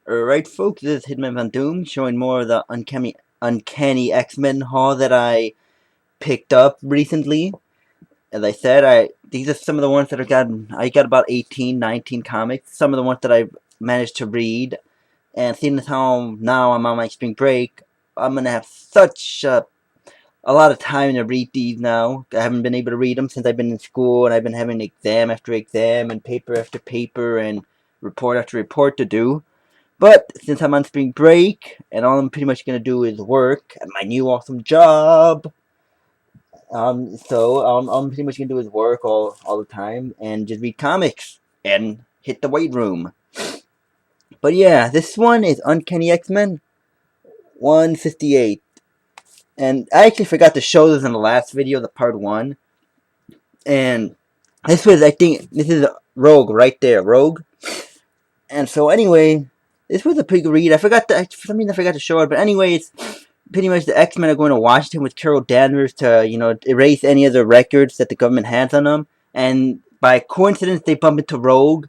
Alright folks, this is HitmanVonDoom showing more of the Uncanny X-Men Haul that I picked up recently. As I said, these are some of the ones that I got about 18, 19 comics. Some of the ones that I've managed to read. And seeing as how now I'm on my spring break, I'm going to have such a lot of time to read these now. I haven't been able to read them since I've been in school, and I've been having exam after exam and paper after paper and report after report to do. But since I'm on spring break and all I'm pretty much gonna do is work at my new awesome job, all I'm pretty much gonna do is work all the time and just read comics and hit the weight room. But yeah, this one is Uncanny X-Men 158, and I actually forgot to show this in the last video, the part one. And I think this is Rogue right there, Rogue. And so anyway, this was a pretty good read. For some reason I forgot to show it, but anyway, it's pretty much the X-Men are going to Washington with Carol Danvers to, erase any of the records that the government has on them. And by coincidence, they bump into Rogue,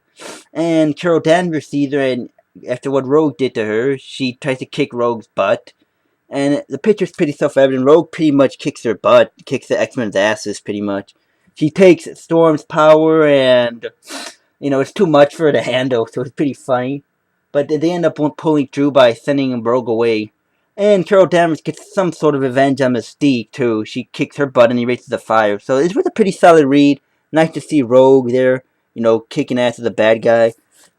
and Carol Danvers sees her, and after what Rogue did to her, she tries to kick Rogue's butt. And the picture's pretty self-evident. Rogue pretty much kicks her butt, kicks the X-Men's asses, pretty much. She takes Storm's power, and, it's too much for her to handle, so it's pretty funny. But they end up pulling through by sending Rogue away. And Carol Danvers gets some sort of revenge on Mystique, too. She kicks her butt and erases the fire. So it was a pretty solid read. Nice to see Rogue there, kicking ass as a bad guy.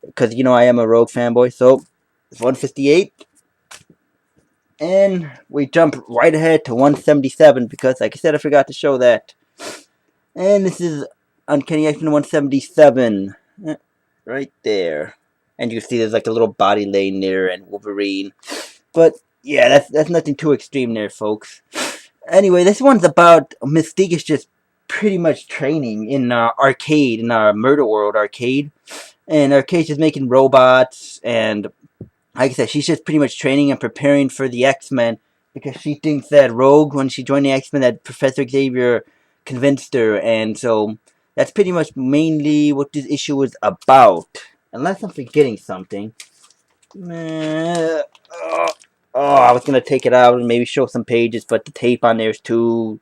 Because, I am a Rogue fanboy. So, it's 158. And we jump right ahead to 177 because, like I said, I forgot to show that. And this is Uncanny X-Men 177. Right there. And you can see there's like a little body laying there and Wolverine. But yeah, that's nothing too extreme there, folks. Anyway, this one's about Mystique is just pretty much training in our arcade, in our Murder World arcade. And Arcade's just making robots, and like I said, she's just pretty much training and preparing for the X-Men because she thinks that Rogue, when she joined the X-Men, that Professor Xavier convinced her, and so that's pretty much mainly what this issue is about. Unless I'm forgetting something. I was gonna take it out and maybe show some pages, but the tape on there is too.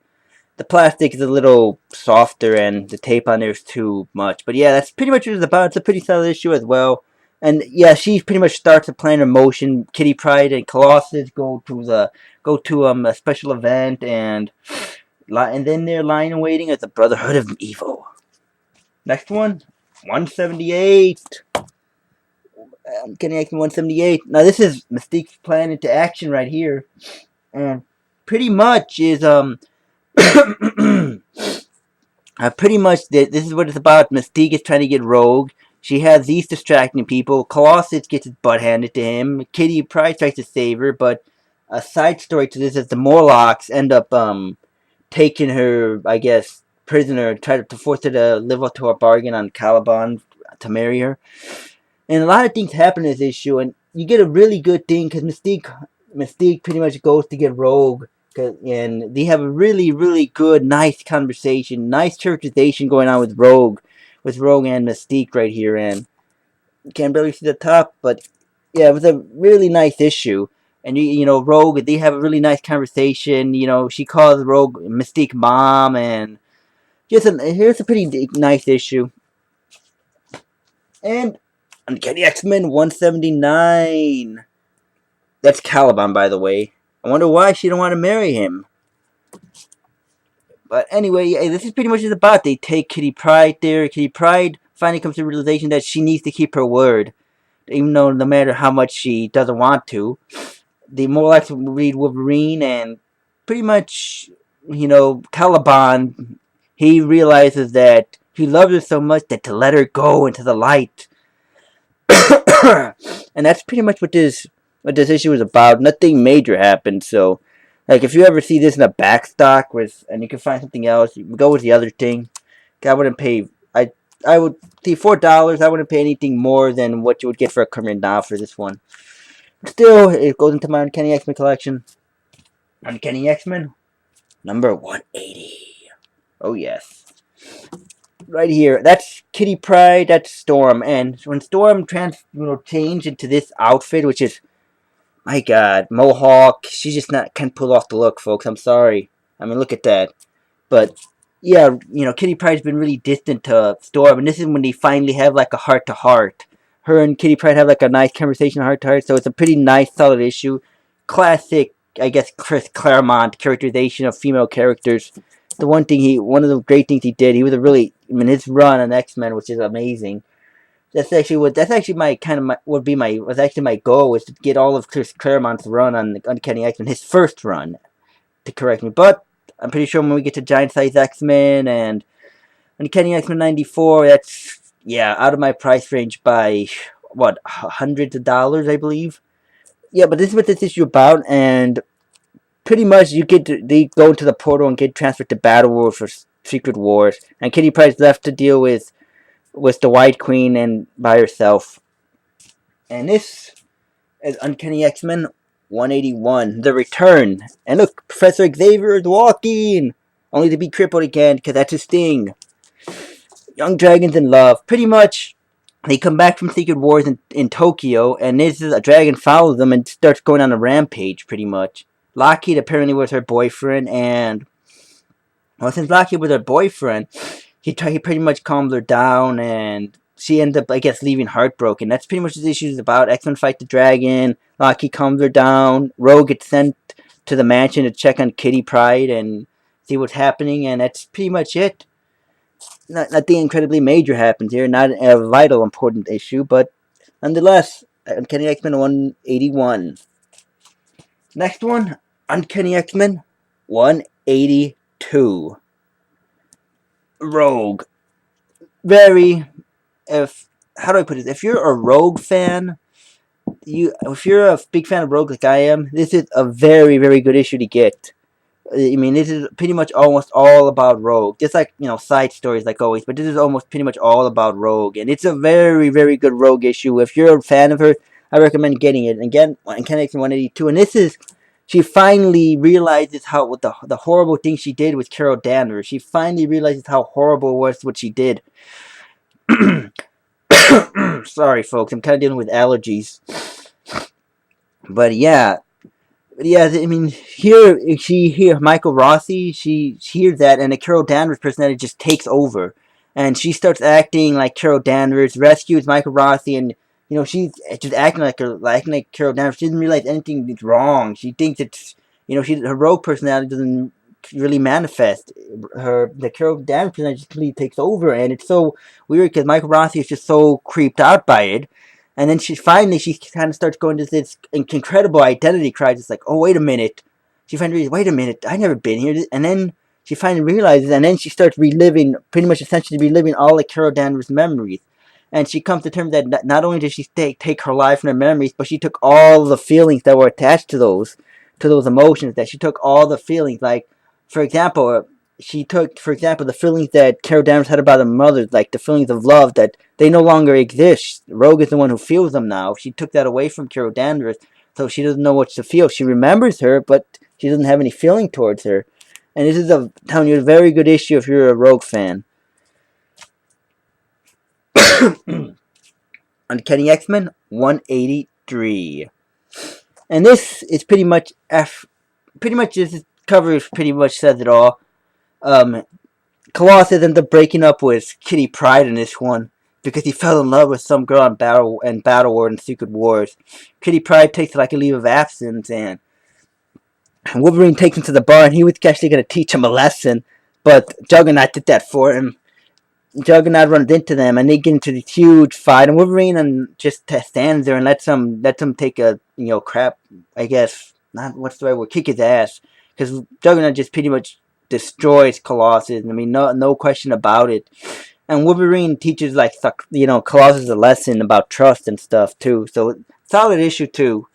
The plastic is a little softer, and the tape on there is too much. But yeah, that's pretty much what it's about. It's a pretty solid issue as well. And yeah, she pretty much starts a plan of motion. Kitty Pryde and Colossus go to a special event, and then they're lying and waiting at the Brotherhood of Evil. Next one, 178. Uncanny X-Men 178. Now this is Mystique's plan into action right here, and pretty much is pretty much this is what it's about. Mystique is trying to get Rogue. She has these distracting people. Colossus gets his butt handed to him. Kitty Pryde tries to save her, but a side story to this is the Morlocks end up taking her, I guess, prisoner, try to force her to live up to her bargain on Caliban to marry her. And a lot of things happen in this issue, and you get a really good thing because Mystique pretty much goes to get Rogue, and they have a really, really good, nice conversation, nice characterization going on with Rogue and Mystique right here, and you can't barely see the top, but yeah, it was a really nice issue. And Rogue, they have a really nice conversation. She calls Rogue Mystique mom, and here's a pretty nice issue. And Uncanny X-Men 179. That's Caliban, by the way. I wonder why she don't want to marry him. But anyway, this is pretty much just about. They take Kitty Pryde there. Kitty Pryde finally comes to the realization that she needs to keep her word, even though no matter how much she doesn't want to. The Morlocks read Wolverine, and pretty much, Caliban, he realizes that he loves her so much that to let her go into the light. And that's pretty much what this issue is about. Nothing major happened, so like if you ever see this in a back stock and you can find something else, you go with the other thing. I wouldn't pay. I would see $4. I wouldn't pay anything more than what you would get for a current now for this one. Still, it goes into my Uncanny X-Men collection. Uncanny X-Men number 180. Oh yes. right here. That's Kitty Pryde. That's Storm. And when Storm changed into this outfit, which is, my God, Mohawk. She just not can't pull off the look, folks. I'm sorry. I mean, look at that. But yeah, Kitty Pryde's been really distant to Storm, and this is when they finally have like a heart to heart. Her and Kitty Pryde have like a nice conversation, heart to heart. So it's a pretty nice, solid issue. Classic, I guess, Chris Claremont characterization of female characters. One of the great things he did. He was a really, I mean, his run on X-Men, which is amazing. That's actually my kind of my would be my was actually my goal was to get all of Chris Claremont's run on Uncanny X-Men, his first run, to correct me. But I'm pretty sure when we get to Giant Size X-Men and Uncanny X-Men 94, that's, yeah, out of my price range by, what, hundreds of dollars, I believe. Yeah, but this is what this issue about, and pretty much they go into the portal and get transferred to Battle World for Secret Wars, and Kitty Pryde's left to deal with the White Queen and by herself. And this is Uncanny X-Men 181, The Return. And look, Professor Xavier is walking, only to be crippled again, because that's his thing. Young dragons in love. Pretty much, they come back from Secret Wars in Tokyo, and this is a dragon follows them and starts going on a rampage, pretty much. Lockheed apparently was her boyfriend, and, well, since Lockheed was her boyfriend, he pretty much calmed her down, and she ends up, I guess, leaving heartbroken. That's pretty much what the issue is about. X-Men fight the dragon, Lockheed calms her down, Rogue gets sent to the mansion to check on Kitty Pryde and see what's happening, and that's pretty much it. Nothing incredibly major happens here, not a vital important issue, but nonetheless, Uncanny X-Men 181. Next one, Uncanny X-Men 182. Rogue. Very, how do I put it? If you're a Rogue fan, if you're a big fan of Rogue like I am, this is a very, very good issue to get. I mean, this is pretty much almost all about Rogue. Just like, side stories like always, but this is almost pretty much all about Rogue. And it's a very, very good Rogue issue. If you're a fan of her, I recommend getting it. And again, Uncanny X-Men 182. And this is, she finally realizes what the horrible thing she did with Carol Danvers. She finally realizes how horrible it was what she did. Sorry, folks. I'm kind of dealing with allergies. But yeah, I mean, here Michael Rossi, she hears that, and the Carol Danvers personality just takes over, and she starts acting like Carol Danvers, rescues Michael Rossi, and she's just acting like Carol Danvers. She doesn't realize anything is wrong. She thinks it's her Rogue personality doesn't really manifest. The Carol Danvers personality just completely takes over, and it's so weird because Michael Rossi is just so creeped out by it. And then she kind of starts going to this incredible identity crisis, like, oh, wait a minute. She finally realizes, wait a minute, I've never been here. And then she finally realizes, and then she starts pretty much essentially reliving all of Carol Danvers' memories. And she comes to terms that not only did she take her life from her memories, but she took all the feelings that were attached to those emotions, that she took all the feelings. Like, for example, the feelings that Carol Danvers had about her mother, like the feelings of love, that they no longer exist. Rogue is the one who feels them now. She took that away from Carol Danvers, so she doesn't know what to feel. She remembers her, but she doesn't have any feeling towards her. And this is a very good issue if you're a Rogue fan. Uncanny X-Men 183. And this is pretty much this cover pretty much says it all. Colossus ends up breaking up with Kitty Pryde in this one because he fell in love with some girl in Battle World and Secret Wars. Kitty Pryde takes like a leave of absence, and Wolverine takes him to the bar, and he was actually going to teach him a lesson, but Juggernaut did that for him. Juggernaut runs into them, and they get into this huge fight, and Wolverine just stands there and lets him take a crap, I guess, not what's the right word, kick his ass, because Juggernaut just pretty much destroys Colossus. I mean, no question about it. And Wolverine teaches Colossus a lesson about trust and stuff too. So solid issue too.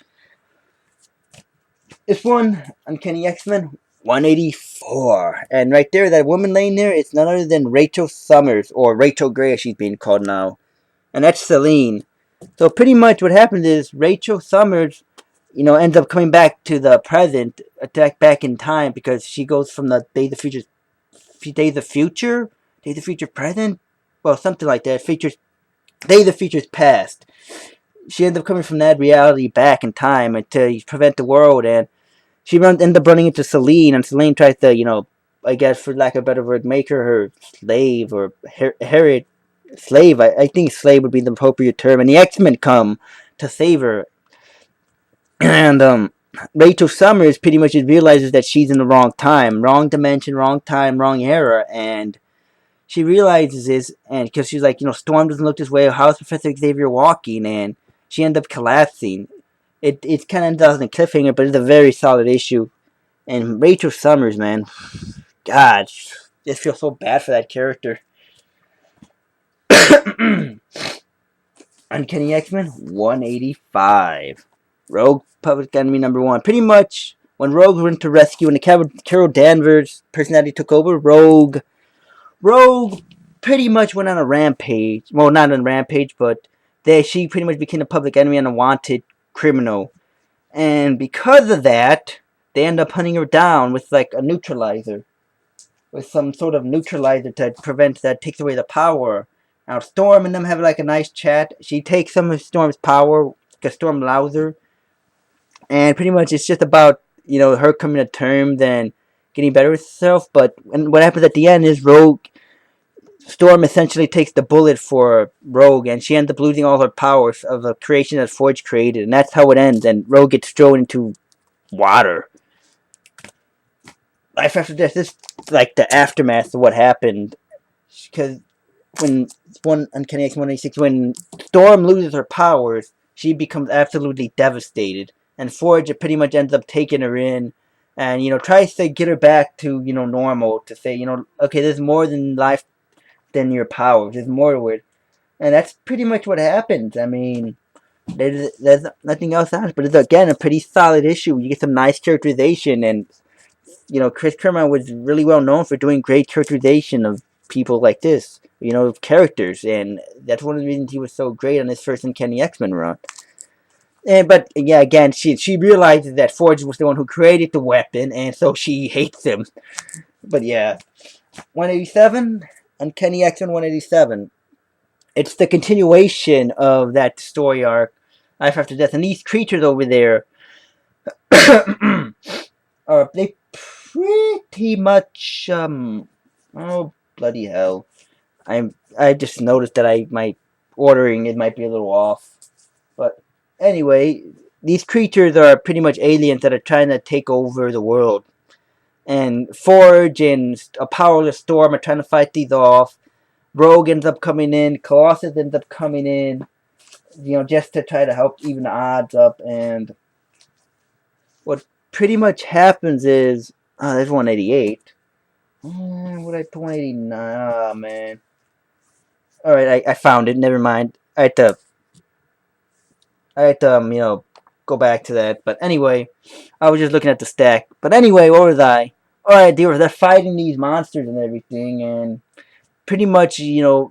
This one, Uncanny X-Men 184, and right there, that woman laying there is none other than Rachel Summers, or Rachel Gray as she's being called now, and that's Selene. So pretty much what happens is Rachel Summers, ends up coming back to the present, back in time, because she goes from the Days of Future Days of Future Present? Well, something like that. Days of Future's Past. She ends up coming from that reality back in time to prevent the world, and she ends up running into Selene, and Selene tries to, I guess for lack of a better word, make her slave or Harriet slave. I think slave would be the appropriate term, and the X-Men come to save her, and Rachel Summers pretty much realizes that she's in the wrong time, wrong dimension, wrong time, wrong era, and she realizes this, and because she's like, Storm doesn't look this way. How's Professor Xavier walking? And she ends up collapsing. It kind of ends up in a cliffhanger, but it's a very solid issue. And Rachel Summers, man, God, just feel so bad for that character. Uncanny X-Men 185. Rogue Public Enemy #1. Pretty much when Rogue went to rescue and the Carol Danvers personality took over, Rogue pretty much went on a rampage. Well, not on a rampage, but she pretty much became a public enemy and a wanted criminal. And because of that, they end up hunting her down with like a neutralizer. With some sort of neutralizer to prevent that takes away the power. Now Storm and them have like a nice chat. She takes some of Storm's power because Storm allows her. And pretty much it's just about, her coming to terms and getting better with herself. But what happens at the end is Storm essentially takes the bullet for Rogue, and she ends up losing all her powers of the creation that Forge created, and that's how it ends. And Rogue gets thrown into water. Life After Death is like the aftermath of what happened, because when Uncanny X 186, when Storm loses her powers, she becomes absolutely devastated, and Forge pretty much ends up taking her in, and tries to get her back to normal, to say okay, there's more than life than your powers. There's more to it. And that's pretty much what happens. I mean, there's nothing else on it, but it's again a pretty solid issue. You get some nice characterization, and Chris Claremont was really well known for doing great characterization of people like this, characters, and that's one of the reasons he was so great on his first Uncanny X-Men run. But yeah, again, she realizes that Forge was the one who created the weapon, and so she hates him. But yeah, 187. Uncanny X-Men 187. It's the continuation of that story arc, Life After Death. And these creatures over there they pretty much oh bloody hell. I just noticed that my ordering it might be a little off. But anyway, these creatures are pretty much aliens that are trying to take over the world. And Forge and a powerless Storm are trying to fight these off. Rogue ends up coming in. Colossus ends up coming in. Just to try to help even the odds up. And what pretty much happens is... Oh, there's 188. What did I put 189? Oh, man. Alright, I found it. Never mind. I had to, go back to that. But anyway, I was just looking at the stack. But anyway, what was I? Alright, they're fighting these monsters and everything, and pretty much,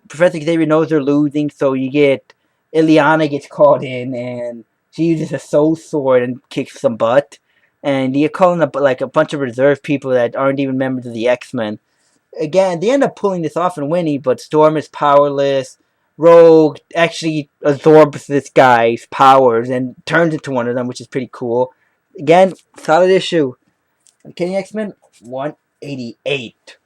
Professor Xavier knows they're losing, so you get Ileana gets called in, and she uses a soul sword and kicks some butt, and you're calling up like a bunch of reserve people that aren't even members of the X-Men. Again, they end up pulling this off and winning, but Storm is powerless. Rogue actually absorbs this guy's powers and turns into one of them, which is pretty cool. Again, solid issue. Uncanny X-Men 188.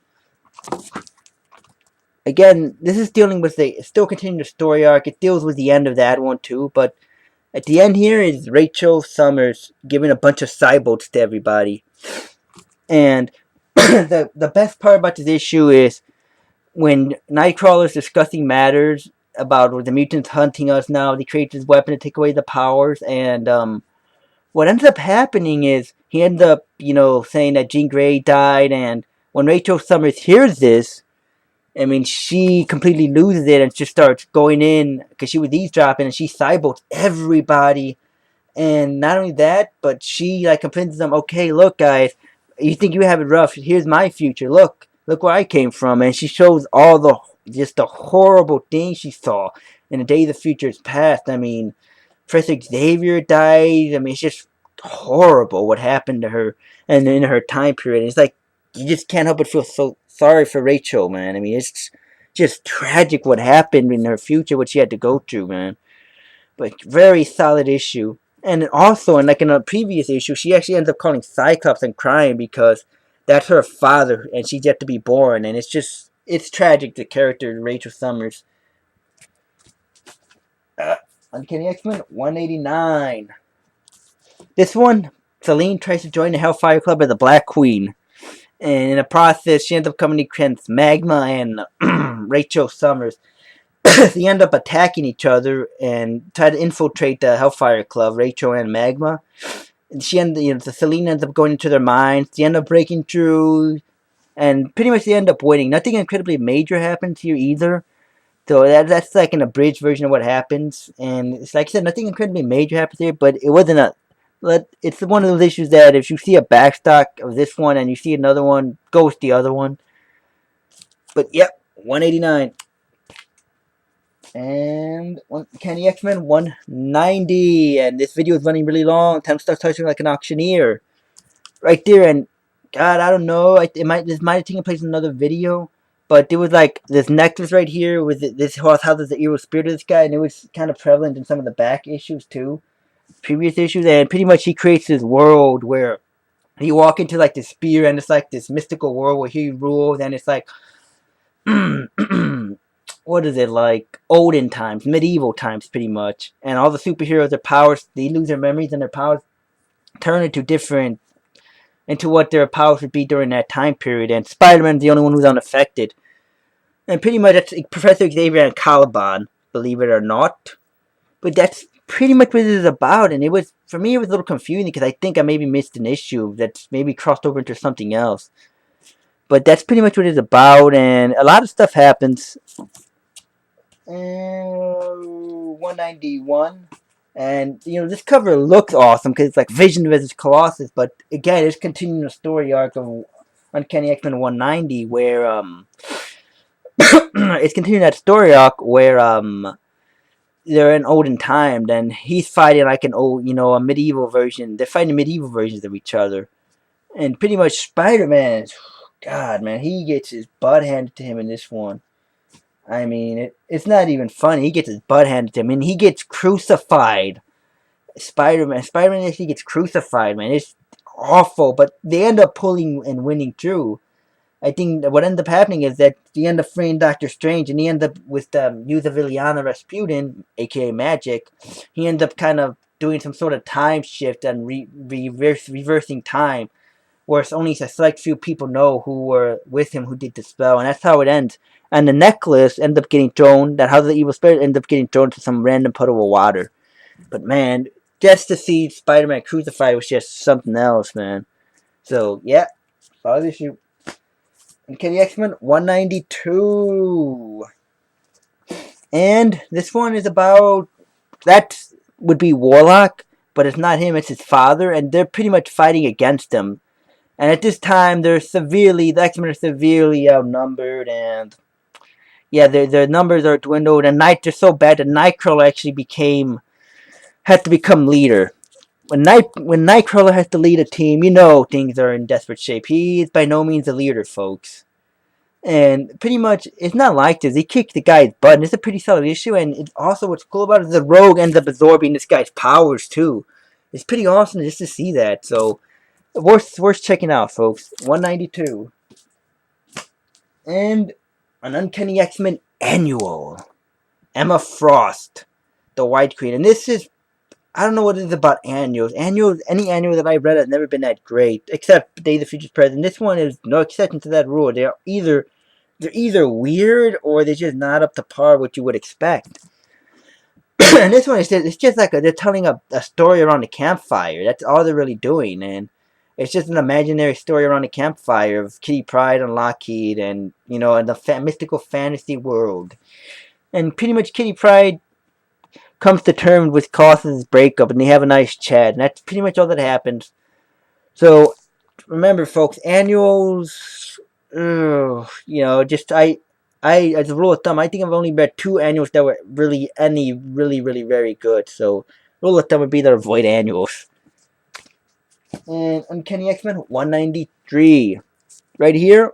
Again, this is dealing with still continuing the story arc. It deals with the end of that one too, but at the end here is Rachel Summers giving a bunch of cyborgs to everybody. And the best part about this issue is when Nightcrawler is discussing matters about the mutants hunting us now, they create this weapon to take away the powers, and what ends up happening is he ends up, saying that Jean Grey died, and when Rachel Summers hears this, I mean, she completely loses it and just starts going in, because she was eavesdropping, and she cyborgs everybody. And not only that, but she convinces them, okay, look guys, you think you have it rough, here's my future, look where I came from. And she shows all the horrible things she saw in the days of futures past. I mean, Professor Xavier died. I mean, it's just horrible what happened to her and in her time period. It's like, you just can't help but feel so sorry for Rachel, man. I mean, it's just tragic what happened in her future, what she had to go through, man. But very solid issue. And also, in a previous issue, she actually ends up calling Cyclops and crying because that's her father, and she's yet to be born. And it's tragic, the character Rachel Summers. Uncanny X-Men 189. This one, Selene tries to join the Hellfire Club as the Black Queen. And in the process, she ends up coming against Magma and Rachel Summers. They end up attacking each other and try to infiltrate the Hellfire Club, Rachel and Magma. And Selene ends up going into their minds. They end up breaking through, and pretty much they end up winning. Nothing incredibly major happens here either. So that's like an abridged version of what happens. And it's like I said, nothing incredibly major happens here, but it wasn't a. It's one of those issues that if you see a backstock of this one and you see another one, go with the other one. But yep, 189. And Uncanny X-Men 190. And this video is running really long. Time to start touching like an auctioneer. Right there, and God, I don't know. This might have taken place in another video. But there was like this necklace right here with this horse houses the evil spirit of this guy, and it was kind of prevalent in some of the back issues too. Previous issues, and pretty much he creates this world where you walk into like this spear, and it's like this mystical world where he rules, and it's like what is it, like olden times, medieval times pretty much. And all the superheroes, their powers, they lose their memories and their powers turn into what their powers would be during that time period. And Spider-Man's the only one who's unaffected. And pretty much that's Professor Xavier and Caliban, believe it or not. But that's pretty much what it is about. And for me, it was a little confusing because I think I maybe missed an issue that's maybe crossed over into something else. But that's pretty much what it's about, and a lot of stuff happens. 191. And, this cover looks awesome because it's like Vision versus Colossus. But, again, it's continuing the story arc of Uncanny X-Men 190 where, it's continuing that story arc where, they're in olden time. Then he's fighting like an old, a medieval version. They're fighting medieval versions of each other. And pretty much Spider-Man, God, man, he gets his butt handed to him in this one. I mean, it's not even funny. He gets his butt handed to him. I mean, he gets crucified. Spider-Man actually gets crucified, man. It's awful, but they end up pulling and winning through. I think what ends up happening is that they end up freeing Doctor Strange, and he ends up with the use of Ilyana Rasputin, aka Magic. He ends up kind of doing some sort of time shift and reversing time, where it's only a select few people know who were with him who did the spell, and that's how it ends. And the necklace ends up getting thrown, that House of the Evil Spirit ends up getting thrown to some random puddle of water. But man, just to see Spider-Man crucified was just something else, man. So, yeah, follow this issue. Uncanny X-Men 192. And this one is about, that would be Warlock, but it's not him, it's his father, and they're pretty much fighting against him. And at this time, the X-Men are severely outnumbered, and yeah, their numbers are dwindled, and they're so bad that Nightcrawler actually had to become leader. When Nightcrawler has to lead a team, things are in desperate shape. He is by no means a leader, folks. And pretty much, it's not like this. He kicked the guy's butt, and it's a pretty solid issue, and it's also what's cool about it is the Rogue ends up absorbing this guy's powers, too. It's pretty awesome just to see that, so worth checking out, folks. 192. And an Uncanny X-Men Annual. Emma Frost, the White Queen. And this is, I don't know what it is about annuals. Any annual that I've read has never been that great, except Days of Future Present. This one is no exception to that rule. They're either weird or they're just not up to par what you would expect. And this one it's just like they're telling a story around a campfire. That's all they're really doing, and it's just an imaginary story around a campfire of Kitty Pryde and Lockheed, and in the mystical fantasy world. And pretty much Kitty Pryde comes to terms with Colossus' breakup, and they have a nice chat, and that's pretty much all that happens. So remember, folks, annuals, just I as a rule of thumb, I think I've only read 2 annuals that were really very good. So rule of thumb would be to avoid annuals. And Uncanny X-Men 193. Right here,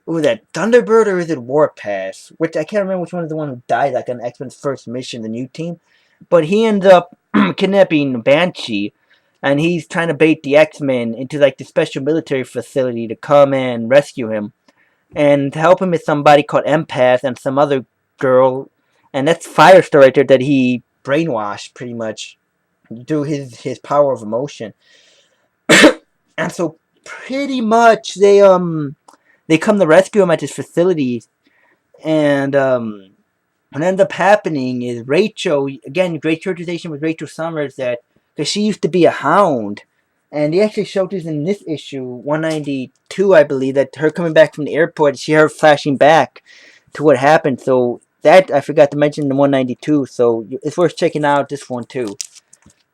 Ooh, that Thunderbird or is it Warpath? Which I can't remember which one is the one who died like on X-Men's first mission, the new team. But he ends up kidnapping Banshee, and he's trying to bait the X-Men into like the special military facility to come and rescue him. And to help him is somebody called Empath and some other girl, and that's Firestar right there that he brainwashed pretty much through his power of emotion. And so pretty much they come to rescue him at this facility, and what ended up happening is Rachel, again, great characterization with Rachel Summers, that because she used to be a hound, and they actually showed this in this issue 192, I believe, that her coming back from the airport, she her flashing back to what happened. So that I forgot to mention in the 192, so it's worth checking out this one too.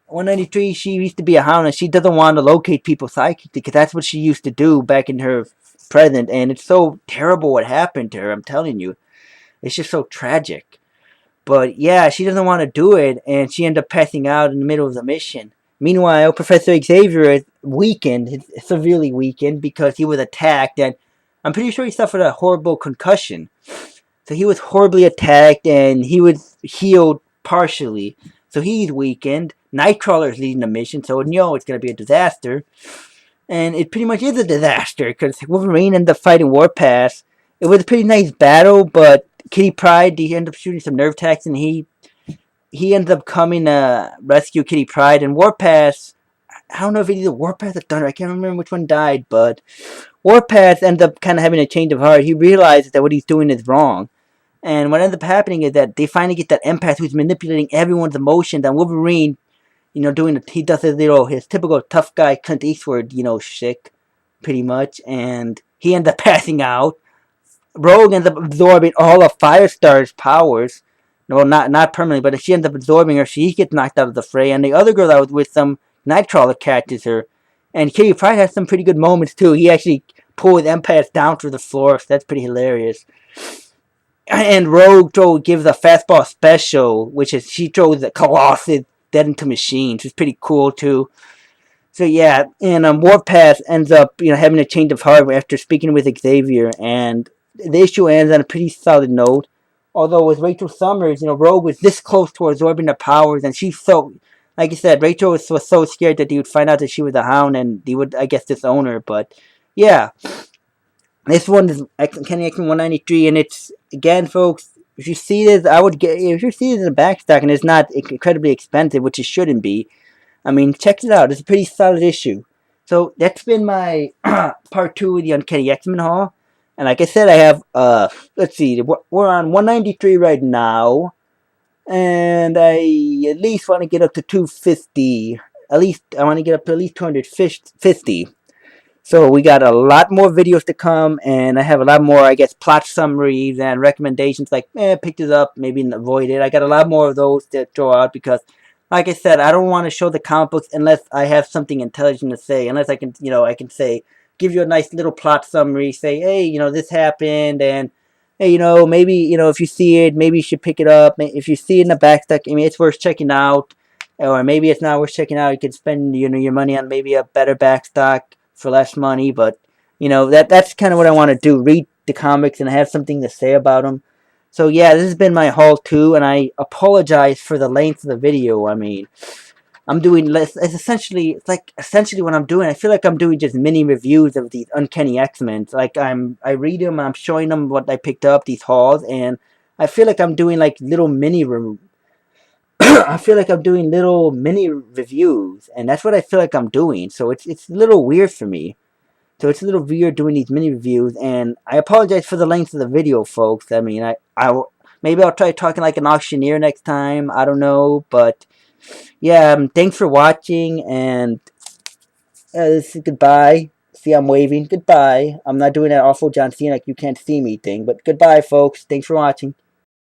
193, she used to be a hound, and she doesn't want to locate people psychically because that's what she used to do back in her present, and it's so terrible what happened to her, I'm telling you. It's just so tragic. But yeah, she doesn't want to do it, and she ends up passing out in the middle of the mission. Meanwhile, Professor Xavier is weakened, severely weakened, because he was attacked, and I'm pretty sure he suffered a horrible concussion. So he was horribly attacked, and he was healed partially. So he's weakened. Nightcrawler is leading the mission, so it's going to be a disaster. And it pretty much is a disaster, because Wolverine ended up fighting Warpath. It was a pretty nice battle, but Kitty Pryde, he ended up shooting some nerve attacks, and he ended up coming to rescue Kitty Pryde. And Warpath, I don't know if it either Warpath or Thunder, I can't remember which one died, but Warpath ended up kind of having a change of heart. He realizes that what he's doing is wrong. And what ends up happening is that they finally get that empath who's manipulating everyone's emotions, and Wolverine, he does his typical tough guy Clint Eastwood, shtick, pretty much, and he ends up passing out. Rogue ends up absorbing all of Firestar's powers. Well, not permanently, but if she ends up absorbing her, she gets knocked out of the fray. And the other girl that was with some Nightcrawler catches her. And Kitty Pryde has some pretty good moments too. He actually pulls empaths down through the floor, so that's pretty hilarious. And Rogue gives a fastball special, which is she throws the Colossus dead into machines. It's pretty cool too. So yeah, and Warpath ends up having a change of heart after speaking with Xavier, and the issue ends on a pretty solid note. Although with Rachel Summers, Rogue was this close to absorbing the powers, and she felt, like I said, Rachel was so scared that he would find out that she was a hound, and he would, I guess, disown her. But yeah, this one is Uncanny X-Men 193, and it's, again, folks, if you see this, if you see this in the backstock, and it's not incredibly expensive, which it shouldn't be, I mean, check it out. It's a pretty solid issue. So that's been my part 2 of the Uncanny X-Men Haul. And like I said, I have, let's see, we're on 193 right now. And I at least want to get up to 250. At least, I want to get up to at least 250. So we got a lot more videos to come, and I have a lot more, I guess, plot summaries and recommendations, like, pick this up, maybe avoid it. I got a lot more of those to throw out because, like I said, I don't want to show the comic books unless I have something intelligent to say, unless I can, I can say, give you a nice little plot summary, say, hey, this happened, and, hey, maybe, if you see it, maybe you should pick it up. If you see it in the backstock, I mean, it's worth checking out, or maybe it's not worth checking out. You could spend, your money on maybe a better backstock for less money, but, that's kind of what I want to do, read the comics and have something to say about them. So yeah, this has been my haul too, and I apologize for the length of the video. I mean, I'm doing less. It's essentially what I'm doing. I feel like I'm doing just mini reviews of these Uncanny X-Men. Like I read them, I'm showing them what I picked up, these hauls, and I feel like I'm doing like little mini. I feel like I'm doing little mini reviews, and that's what I feel like I'm doing. So it's a little weird for me. So it's a little weird doing these mini reviews, and I apologize for the length of the video, folks. I mean, maybe I'll try talking like an auctioneer next time. I don't know, but yeah, thanks for watching, and this is goodbye. See, I'm waving. Goodbye. I'm not doing that awful John Cena like you can't see me thing, but goodbye, folks. Thanks for watching.